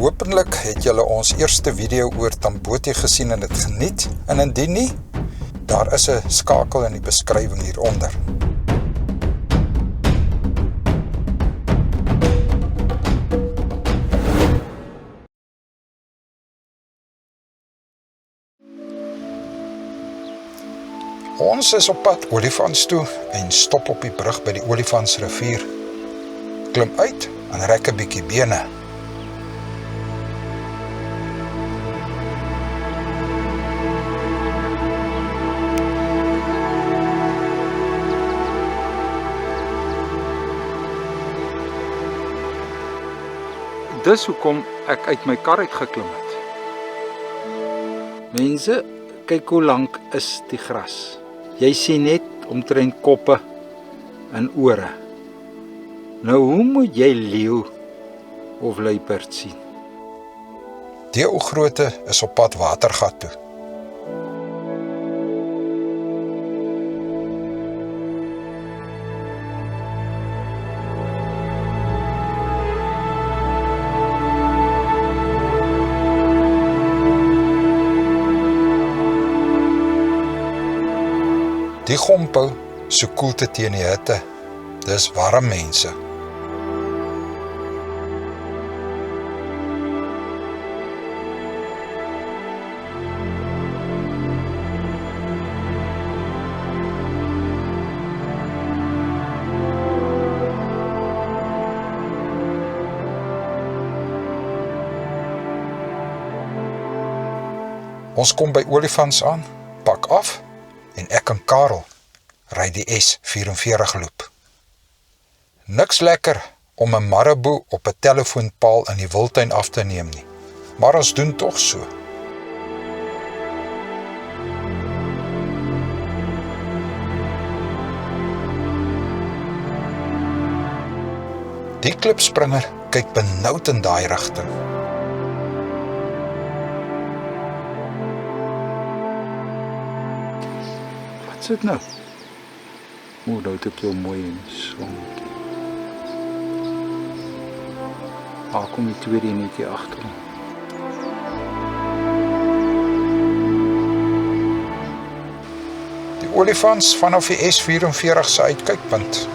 Hopelik het julle ons eerste video oor Tamboti gesien en dit geniet, en indien nie, daar is 'n skakel in die beskrywing hieronder. Ons is op pad Olifants toe en stop op die brug by die Olifantsrivier. Klim uit en rek 'n bietjie bene. Dis hoekom ek uit my kar uitgeklim het. Mense, kyk hoe lank is die gras. Jy sien net omtrent koppe en ore. Nou hoe moet jy leeu of luiperd sien? Die ou groote is op pad Watergat toe. Die gompou so koelte teen die hitte. Dis warm mense. Ons kom by Olifants aan, pak af, en ek en Karel ry die S44 loop. Niks lekker om 'n Marabou op 'n telefoonpaal in die wildtuin af te neem nie, maar ons doen tog so. Die klipspringer kyk benoud in daai rigting. Wat is dit nou? O, nou het ek jou mooi in die sonkie. Daar kom die tweede enetjie agter hom. Die olifants vanaf die S44 se uitkykpunt.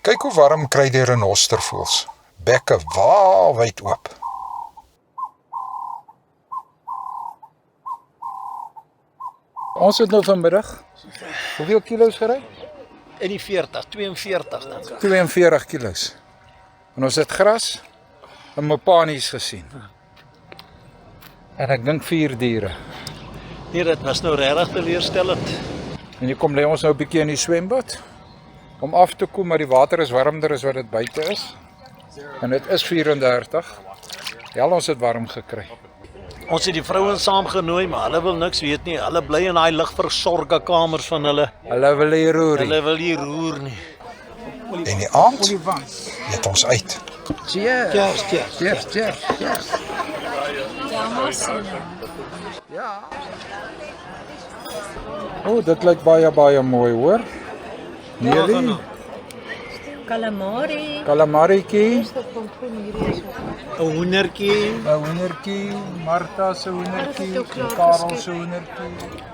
Kyk hoe warm kry die renostervoëls. Bekke wyd oop. Ons het nou vanmiddag, hoeveel kilo's gery? In die 42 dink ek. 42 kilo's. En ons het gras en mopanies gesien. En ek dink 4 diere. Nee, dit was nou regtig teleurstellend. En hier kom lê ons nou 'n bietjie in die swembad. Om af te kom, maar die water is warmer as wat dit buite is. En dit is 34. Ja, ons het warm gekry. Ons het die vrouens saamgenooi, maar hulle wil niks weet nie. Hulle bly in daai ligversorge kamers van hulle. Hulle wil nie roer nie. Hulle wil nie roer nie. En die aand het ons uit. Cheers. Cheers. Ja. O, dit lyk baie mooi, hoor. Neelie. Calamari. Calamarietjie. 'n hoendertjie, Martha se hoendertjie, Karel se hoendertjie.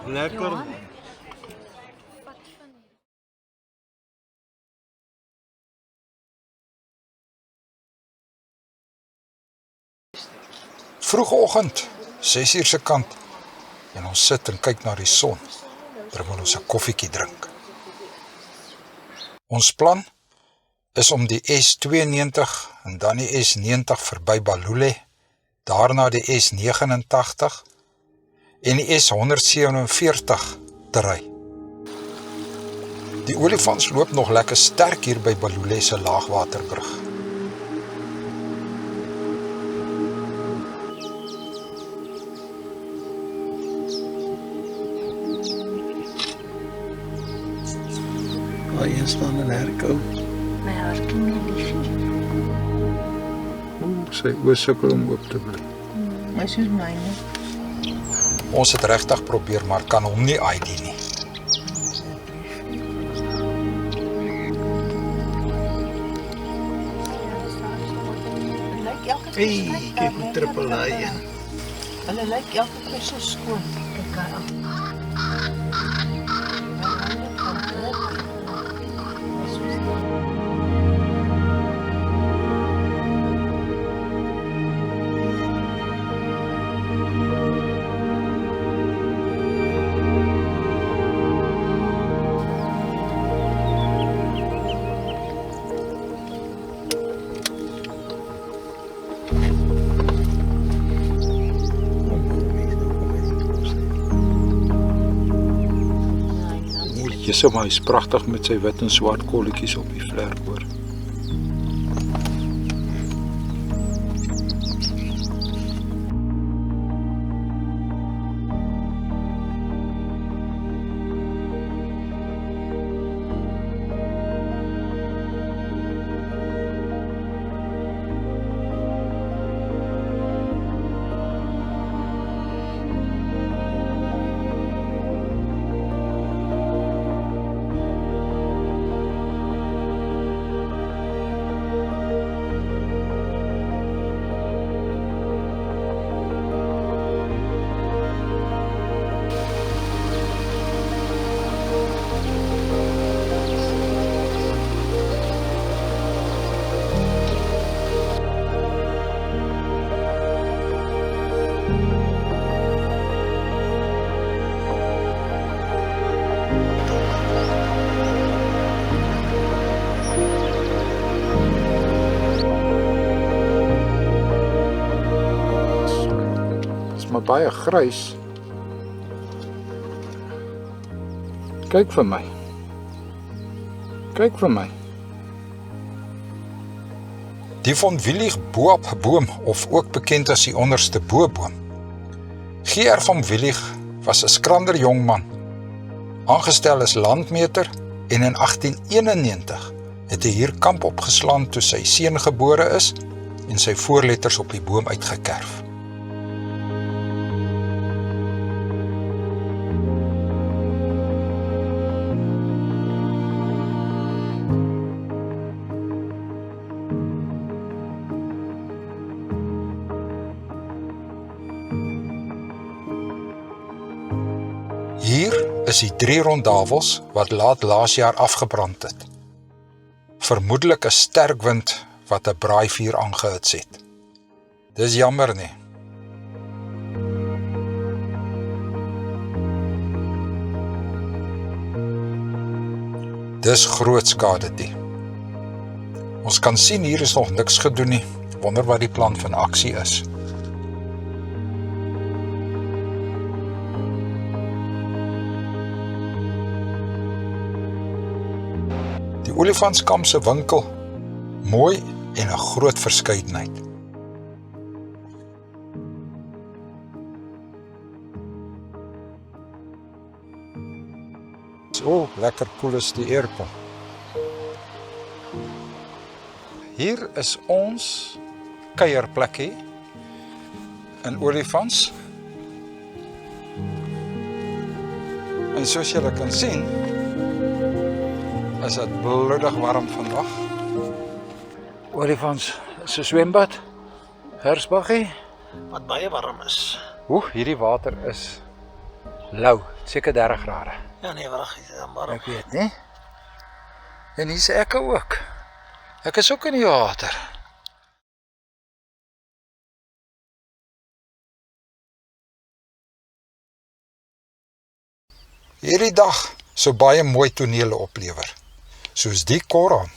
Lekker. Vroegoggend, 6 uur se kant, en ons sit en kyk na die son, terwyl ons 'n koffietjie drink. Ons plan is om die S92 en dan die S90 verby Balule, daarna die S89 en die S147 te ry. Die olifants loop nog lekker sterk hier by Balule se laagwaterbrug. Waar een staan en herkou. My hartjie, my liefie. Sy oë sukkel om oop te bly. Maar soos myne. Ons het regtig probeer, maar kan hom nie ID nie. Hey, kyk hoe trippel hy in. Hulle lyk elke keer so skoon. Kyk haar aan. Jesse, maar hy is pragtig met sy wit en swart kolletjies op die vlerk hoor. Maar baie grys. Kyk vir my. Kyk vir my. Die von Willig boom of ook bekend as die onderste boom. G.R. van Willig was 'n skrander jong man, aangestel as landmeter en in 1891 het hy hier kamp opgeslaan toe sy seun gebore is en sy voorletters op die boom uitgekerf. Hier is die 3 rondavels wat laas jaar afgebrand het. Vermoedelik 'n sterk wind wat 'n braaivuur aangehits het. Dis jammer nie. Dis groot skade die. Ons kan sien hier is nog niks gedoen nie. Wonder wat die plan van aksie is. Die olifantskamp se winkel, mooi en 'n groot verskeidenheid. So lekker koel is die aircon. Hier is ons kuierplekkie in Olifants. En soos julle kan sien, is dit bloedig warm vandag. Olifants se swembad, Hersbaggie. Wat baie warm is. Hierdie water is lou, seker 30 grade. Ja nee, wag, warm. Ek weet nie. En hier's ek ook. Ek is ook in die water. Hierdie dag sou baie mooi tonele oplewer, soos die Koran.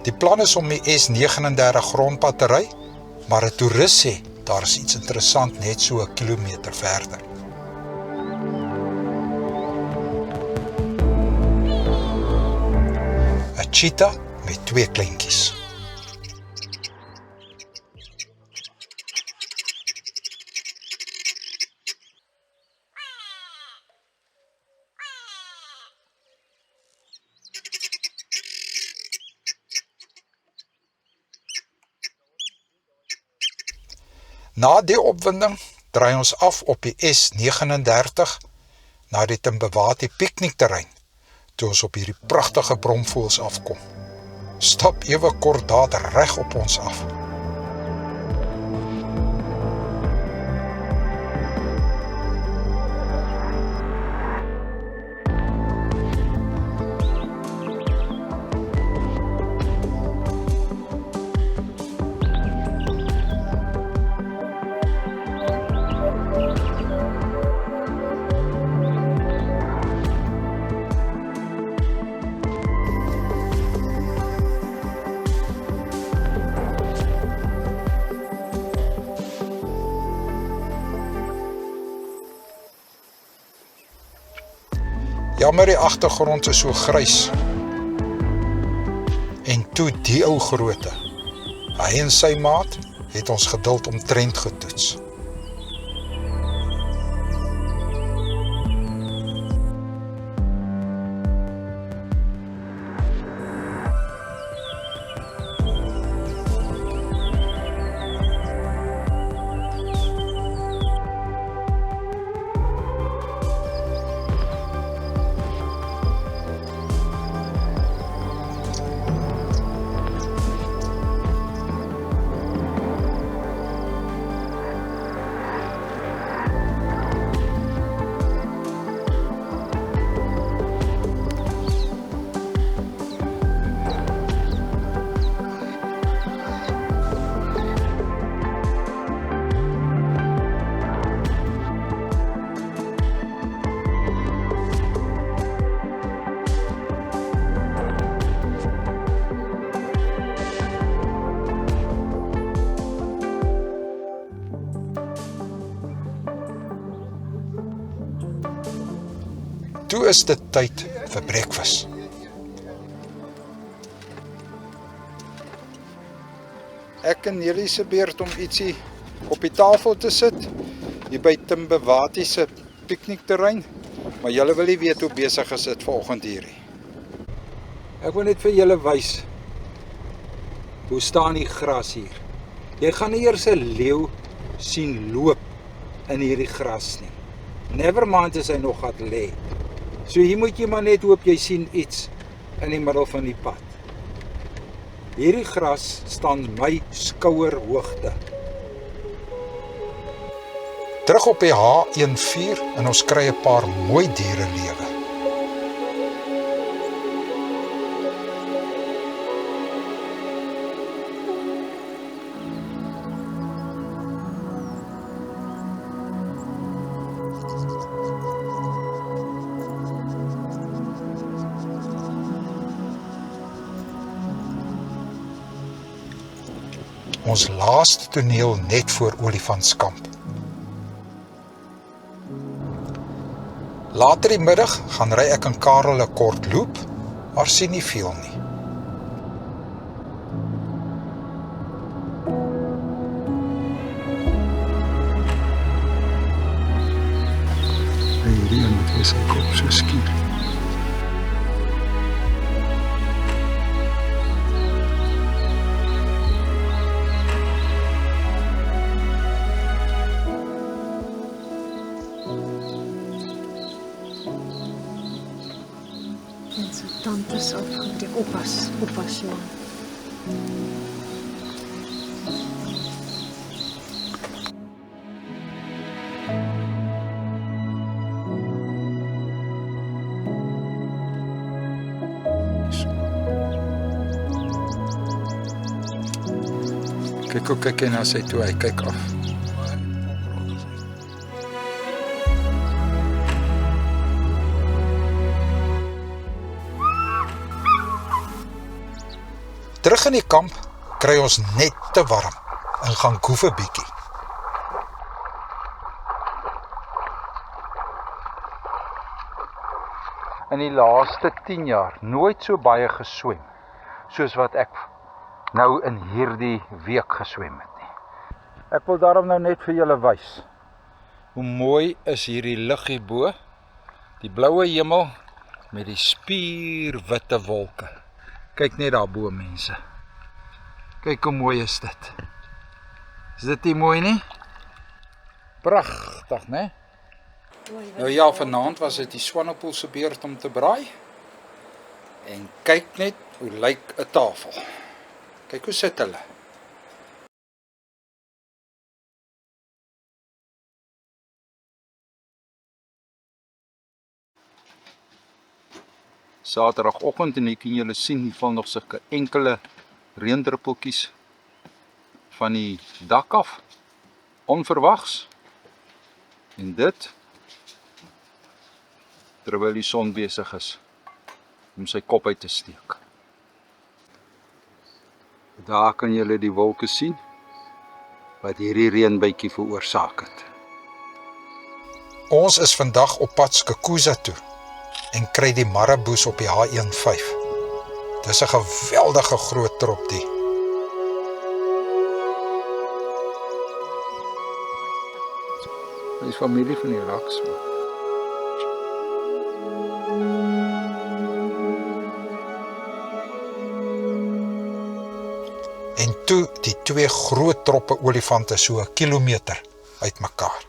Die plan is om die S39 grondpad te ry, maar 'n toerist sê daar is iets interessant net so 'n kilometer verder. Cheetah met 2 kleintjies. Na die opwinding draai ons af op die S39 na die Timbawati piknikterrein, toe ons op hierdie pragtige bromvoëls afkom. Stap ewe kort daar reg op ons af. Jammer die agtergrond is so grys. En toe die ou groote. Hy en sy maat het ons geduld omtrent getoets. Toe is dit tyd vir breakfast. Ek en Nelly se beurt om ietsie op die tafel te sit, hier by Timbawati se piknikterrein, maar julle wil nie weet hoe besig is dit vanoggend hier nie. Ek wil net vir julle wys, hoe staan die gras hier. Jy gaan nie eers 'n leeu sien loop in hierdie gras nie. Nevermind as hy nog gaat lê. So hier moet jy maar net hoop jy sien iets in die middel van die pad. Hierdie gras staan my skouerhoogte. Terug op die H14 en ons kry 'n paar mooi diere lewe. Ons laaste toneel net voor Olifantskamp. Later die middag gaan ry ek en Karel 'n kort loop, maar sien nie veel nie. Hierdie een moet wees sy kop so skier. En sy tante is afgebreek. Oppas, Johan. Kyk hoe kyk hy na sy toe, hy kyk af. Terug in die kamp kry ons net te warm en gaan koef 'n bietjie. In die laaste 10 jaar nooit so baie geswem soos wat ek nou in hierdie week geswem het nie. Ek wil daarom nou net vir julle wys hoe mooi is hierdie lug hierbo, die bloue hemel met die spierwitte wolke. Kyk net daarbo, mense. Kyk hoe mooi is dit. Is dit nie mooi nie? Pragtig, né? Nou ja, vanaand was dit die Swanepoel se beurt om te braai. En kyk net hoe lyk 'n tafel. Kyk hoe sit hulle. Saterdagoggend en hier kan julle sien, hier val nog sulke enkele reendruppeltjies van die dak af. Onverwags. En dit terwyl die son besig is om sy kop uit te steek. Daar kan julle die wolke sien wat hierdie reënbuitjie veroorsaak het. Ons is vandag op pad Skukuza toe en kry die marraboes op die H15. Dis 'n geweldige groot trop die. Hy is familie van die raks. En toe die twee groot troppe olifante so 'n kilometer uit mekaar.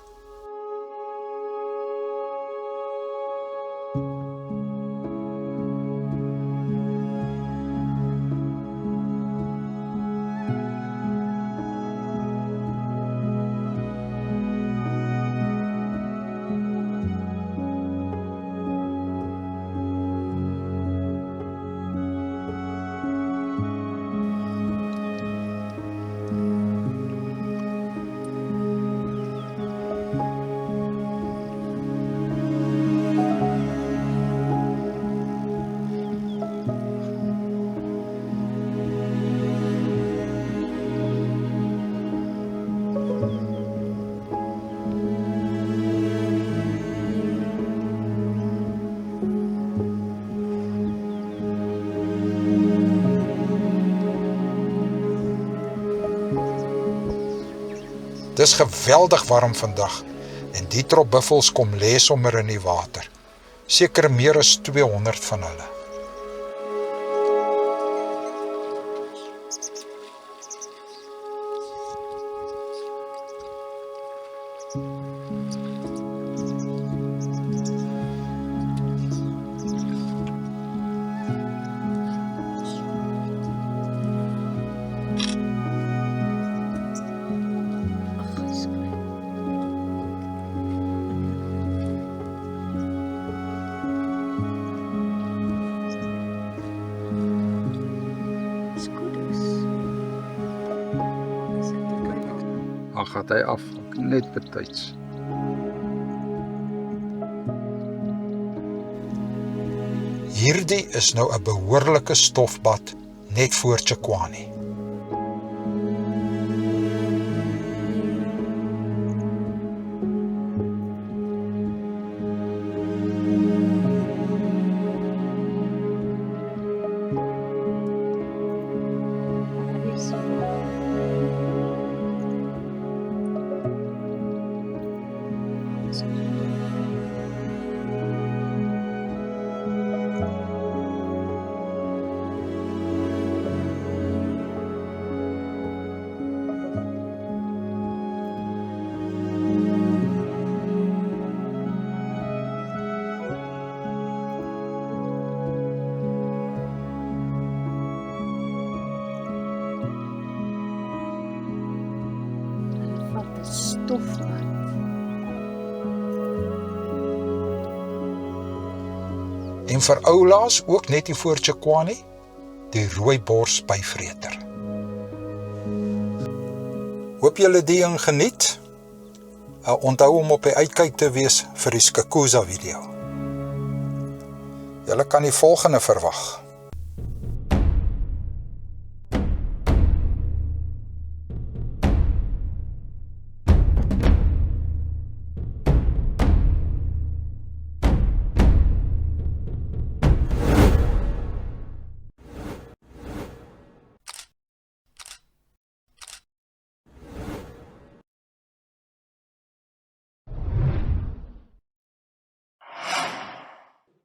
Dis geweldig warm vandag en die trop buffels kom lê sommer in die water. Seker meer as 200 van hulle. Dan gaat hy af, net betyds. Hierdie is nou 'n behoorlike stofbad net voor Tshekwani. tof man. En vir oulaas ook net die voor Tsekwani, die rooibors byvreter. Hoop julle die ding geniet. Onthou om op die uitkyk te wees vir die Skukuza video. Julle kan die volgende verwag.